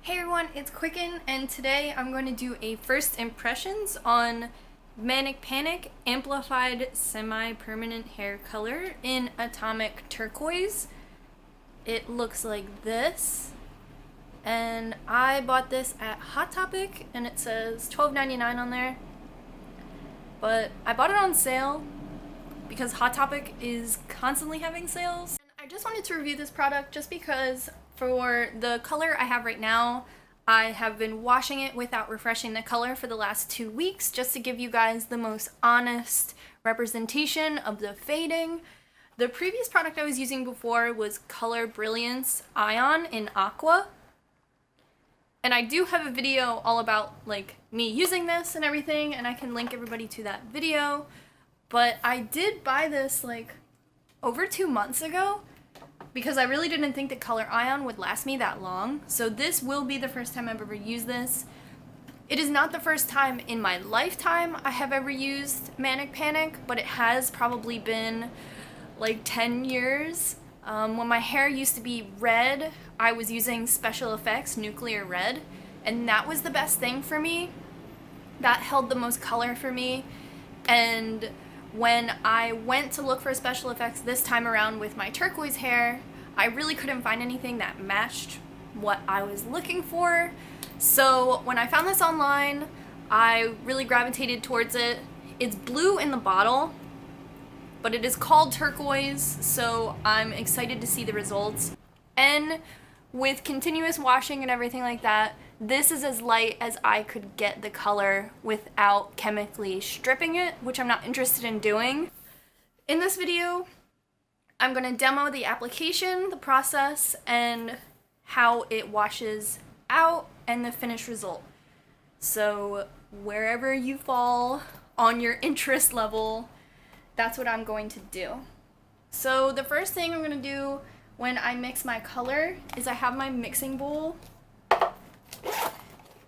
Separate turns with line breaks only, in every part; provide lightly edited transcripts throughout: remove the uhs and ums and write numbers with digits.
Hey everyone, it's Quicken, and today I'm going to do a first impressions on Manic Panic Amplified Semi-Permanent Hair Color in Atomic Turquoise. It looks like this, and I bought this at Hot Topic, and it says $12.99 on there, but I bought it on sale because Hot Topic is constantly having sales. And I just wanted to review this product just because for the color I have right now, I have been washing it without refreshing the color for the last 2 weeks just to give you guys the most honest representation of the fading. The previous product I was using before was Color Brilliance Ion in Aqua. And I do have a video all about like me using this and everything, and I can link everybody to that video. But I did buy this like over 2 months ago because I really didn't think that Color Ion would last me that long. So this will be the first time I've ever used this. It is not the first time in my lifetime I have ever used Manic Panic, but it has probably been like 10 years. When my hair used to be red, I was using Special Effects Nuclear Red, and that was the best thing for me. That held the most color for me. And when I went to look for special effects this time around with my turquoise hair, I really couldn't find anything that matched what I was looking for. So when I found this online, I really gravitated towards it. It's blue in the bottle, but it is called turquoise, so I'm excited to see the results. And with continuous washing and everything like that, this is as light as I could get the color without chemically stripping it, which I'm not interested in doing. In this video, I'm going to demo the application, the process, and how it washes out and the finished result. So wherever you fall on your interest level, that's what I'm going to do. So the first thing I'm going to do when I mix my color is I have my mixing bowl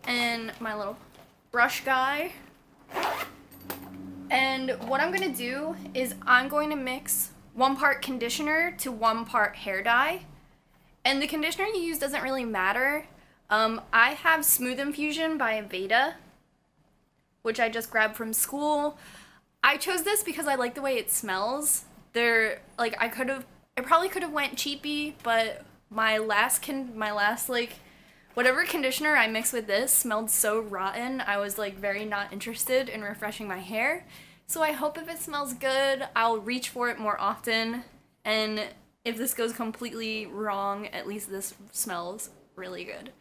and my little brush guy. And what I'm going to do is I'm going to mix 1 part conditioner to 1 part hair dye. And the conditioner you use doesn't really matter. I have Smooth Infusion by Aveda, which I just grabbed from school. I chose this because I like the way it smells. I probably could have went cheapy, but my last whatever conditioner I mixed with this smelled so rotten, I was like very not interested in refreshing my hair. So I hope if it smells good, I'll reach for it more often. And if this goes completely wrong, at least this smells really good.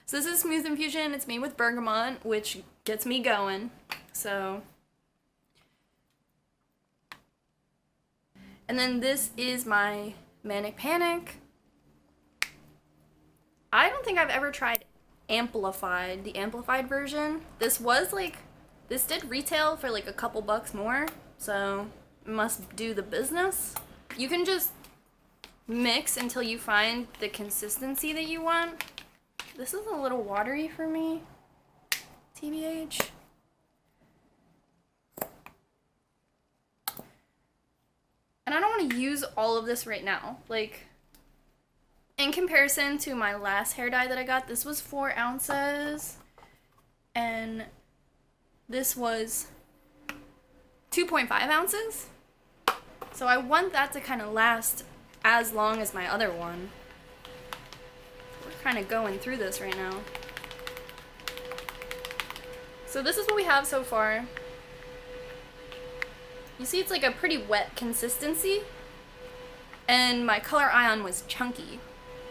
So this is Smooth Infusion. It's made with bergamot, which gets me going. So, and then this is my Manic Panic. I don't think I've ever tried the amplified version. This did retail for like a couple bucks more, so it must do the business. You can just mix until you find the consistency that you want. This is a little watery for me, TBH. And I don't want to use all of this right now. Like, in comparison to my last hair dye that I got, this was 4 ounces, and this was 2.5 ounces. So I want that to kind of last as long as my other one. We're kind of going through this right now. So this is what we have so far. You see it's like a pretty wet consistency, and my Color Ion was chunky.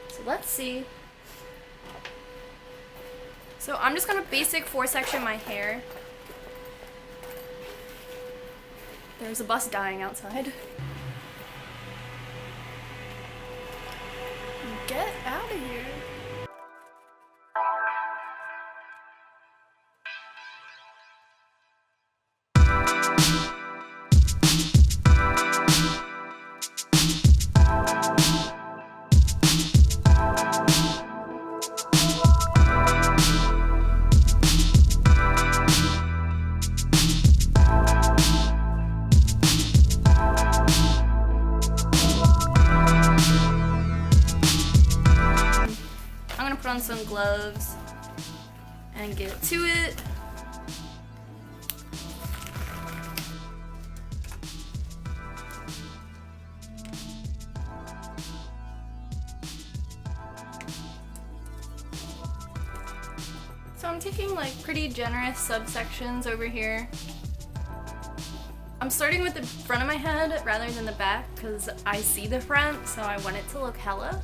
So let's see. So I'm just gonna basic 4-section my hair. There's a bus dying outside. Get out of here. some gloves and get to it. So I'm taking like pretty generous subsections over here. I'm starting with the front of my head rather than the back because I see the front, so I want it to look hella.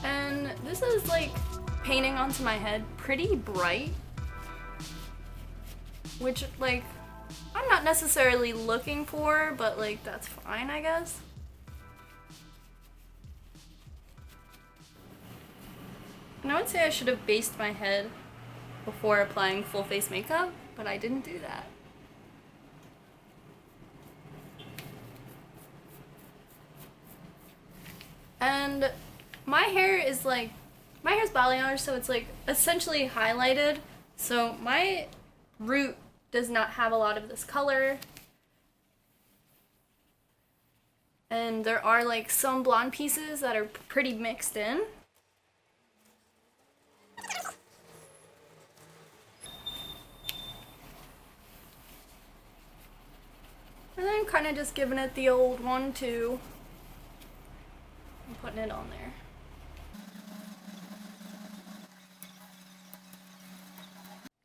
And this is like painting onto my head pretty bright, which like I'm not necessarily looking for, but like that's fine, I guess. And I would say I should have based my head before applying full face makeup, but I didn't do that. And my hair is like, my hair's balayage, so it's like essentially highlighted. So my root does not have a lot of this color. And there are like some blonde pieces that are pretty mixed in. And then I'm kind of just giving it the old 1-2 and putting it on there.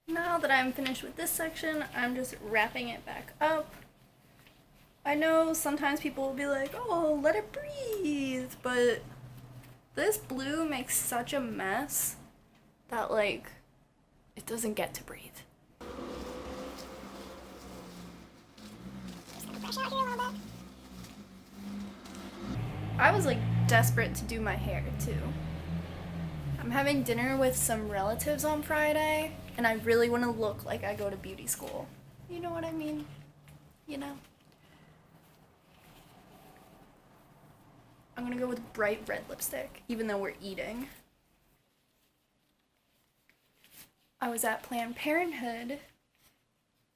Now that I'm finished with this section, I'm just wrapping it back up. I know sometimes people will be like, oh, let it breathe, but this blue makes such a mess that like it doesn't get to breathe. I was like desperate to do my hair too. I'm having dinner with some relatives on Friday, and I really want to look like I go to beauty school. You know what I mean? You know? I'm gonna go with bright red lipstick, even though we're eating. I was at Planned Parenthood,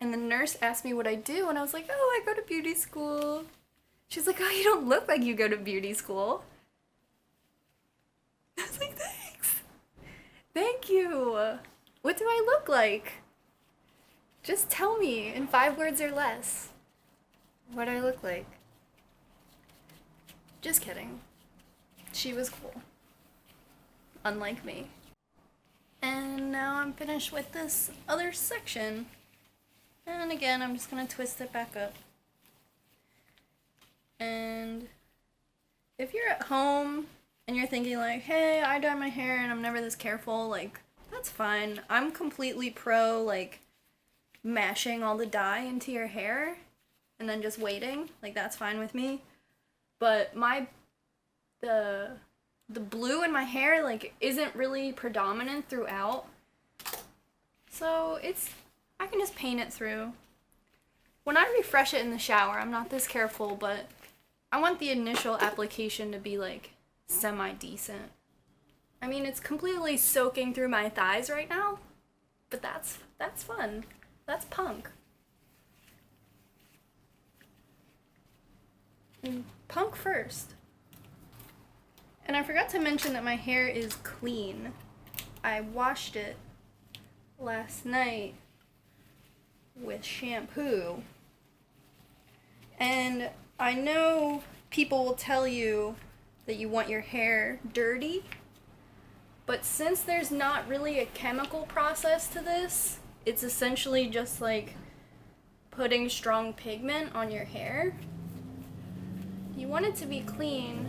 and the nurse asked me what I do, and I was like, oh, I go to beauty school. She's like, oh, you don't look like you go to beauty school. I was like, thanks. Thank you. What do I look like? Just tell me in 5 words or less what I look like. Just kidding. She was cool. Unlike me. And now I'm finished with this other section. And again, I'm just gonna twist it back up. And if you're at home and you're thinking like, hey, I dye my hair and I'm never this careful, like, that's fine. I'm completely pro, like, mashing all the dye into your hair and then just waiting. Like, that's fine with me. But the blue in my hair, like, isn't really predominant throughout. So I can just paint it through. When I refresh it in the shower, I'm not this careful, but I want the initial application to be, like, semi-decent. I mean, it's completely soaking through my thighs right now, but that's fun. That's punk. Punk first. And I forgot to mention that my hair is clean. I washed it last night with shampoo. And I know people will tell you that you want your hair dirty, but since there's not really a chemical process to this, it's essentially just like putting strong pigment on your hair. You want it to be clean,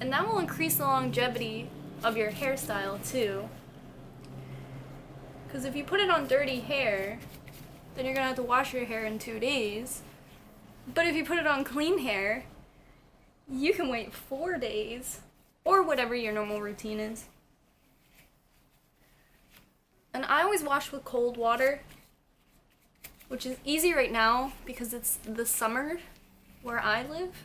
and that will increase the longevity of your hairstyle too. Because if you put it on dirty hair, then you're gonna have to wash your hair in 2 days. But if you put it on clean hair, you can wait 4 days, or whatever your normal routine is. And I always wash with cold water, which is easy right now because it's the summer where I live.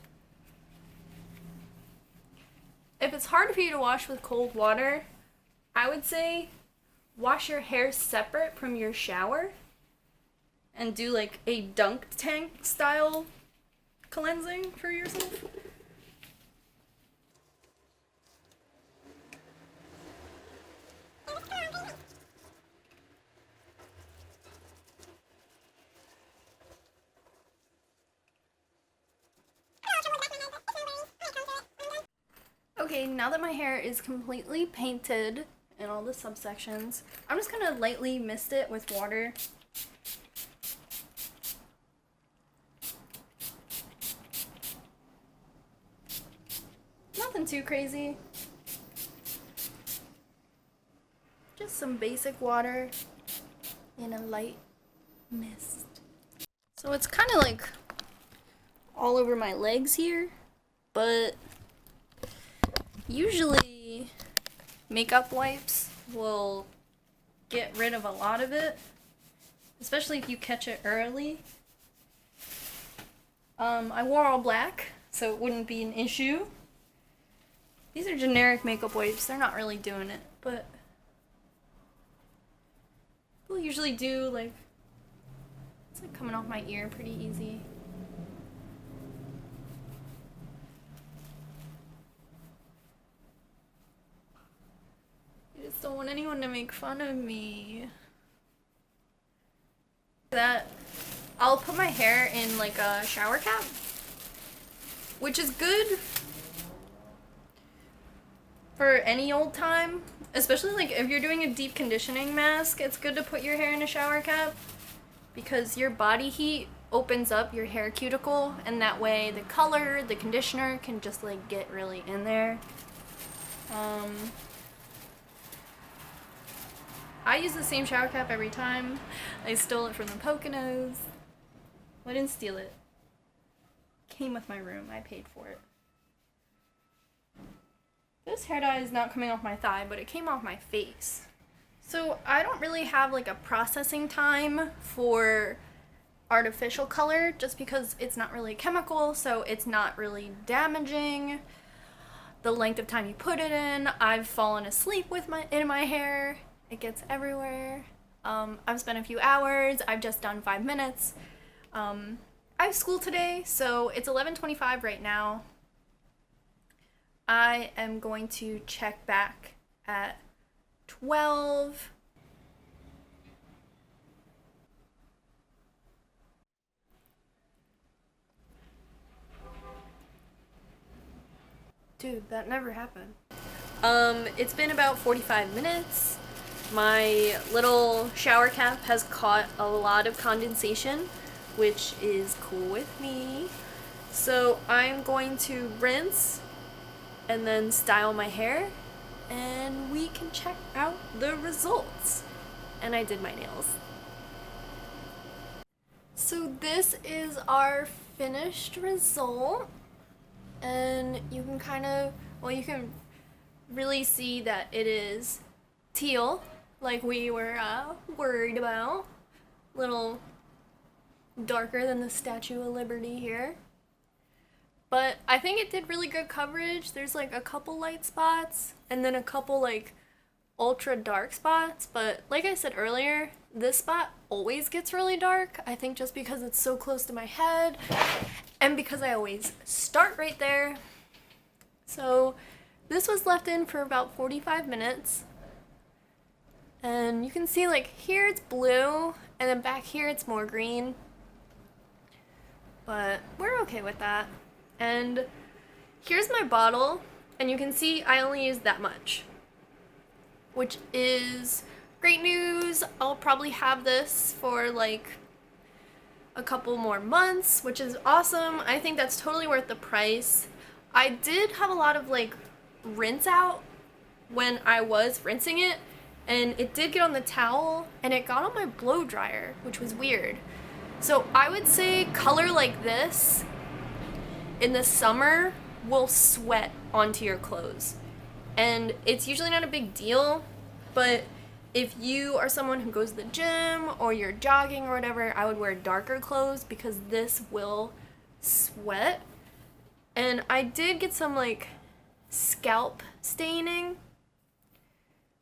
If it's hard for you to wash with cold water, I would say wash your hair separate from your shower and do like a dunk tank style cleansing for yourself. Okay, now that my hair is completely painted in all the subsections, I'm just gonna lightly mist it with water. Nothing too crazy. Just some basic water in a light mist. So it's kind of like all over my legs here, but usually makeup wipes will get rid of a lot of it, especially if you catch it early. I wore all black, so it wouldn't be an issue. These are generic makeup wipes, they're not really doing it, but we'll usually do like, it's like coming off my ear pretty easy. I just don't want anyone to make fun of me. That I'll put my hair in like a shower cap, which is good for any old time, especially like if you're doing a deep conditioning mask. It's good to put your hair in a shower cap because your body heat opens up your hair cuticle, and that way the color, the conditioner can just like get really in there. I use the same shower cap every time. I stole it from the Poconos. Well, I didn't steal it. Came with my room. I paid for it. This hair dye is not coming off my thigh, but it came off my face. So I don't really have like a processing time for artificial color just because it's not really a chemical, so it's not really damaging the length of time you put it in. I've fallen asleep with in my hair. It gets everywhere. I've spent a few hours. I've just done 5 minutes. I have school today, so it's 11:25 right now. I am going to check back at 12. Dude, that never happened. It's been about 45 minutes. My little shower cap has caught a lot of condensation, which is cool with me. So I'm going to rinse and then style my hair, and we can check out the results. And I did my nails. So this is our finished result, and you can kind of, well, you can really see that it is teal, like we were worried about. A little darker than the Statue of Liberty here. But I think it did really good coverage. There's like a couple light spots and then a couple like ultra dark spots. But like I said earlier, this spot always gets really dark. I think just because it's so close to my head and because I always start right there. So this was left in for about 45 minutes. And you can see like here it's blue and then back here it's more green. But we're okay with that. And here's my bottle, and you can see I only used that much, which is great news. I'll probably have this for like a couple more months, which is awesome. I think that's totally worth the price. I did have a lot of like rinse out when I was rinsing it, and it did get on the towel and it got on my blow dryer, which was weird. So I would say color like this in the summer will sweat onto your clothes, and it's usually not a big deal, but if you are someone who goes to the gym or you're jogging or whatever, I would wear darker clothes because this will sweat. And I did get some like scalp staining,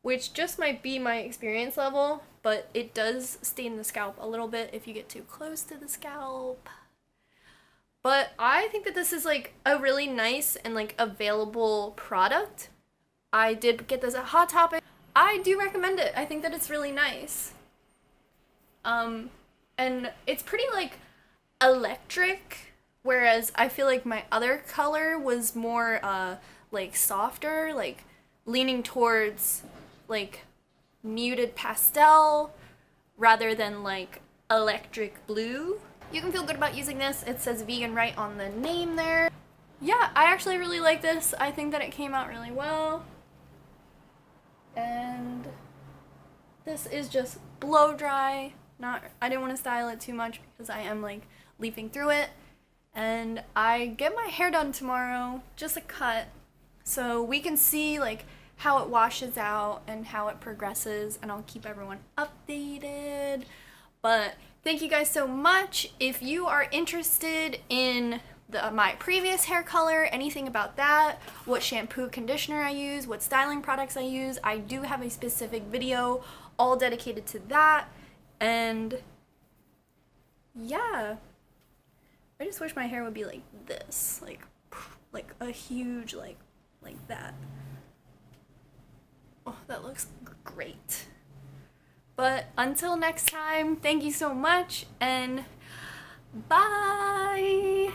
which just might be my experience level, but it does stain the scalp a little bit if you get too close to the scalp. But I think that this is like a really nice and like available product. I did get this at Hot Topic. I do recommend it. I think that it's really nice. And it's pretty like electric, whereas I feel like my other color was more like softer, like leaning towards like muted pastel rather than like electric blue. You can feel good about using this. It says vegan right on the name there. Yeah, I actually really like this. I think that it came out really well. And this is just blow dry. I didn't want to style it too much because I am like leafing through it. And I get my hair done tomorrow, just a cut, so we can see like how it washes out and how it progresses, and I'll keep everyone updated. But thank you guys so much. If you are interested in my previous hair color, anything about that, what shampoo, conditioner I use, what styling products I use, I do have a specific video all dedicated to that. And yeah, I just wish my hair would be like this, like a huge like that. Oh, that looks great. But until next time, thank you so much, and bye!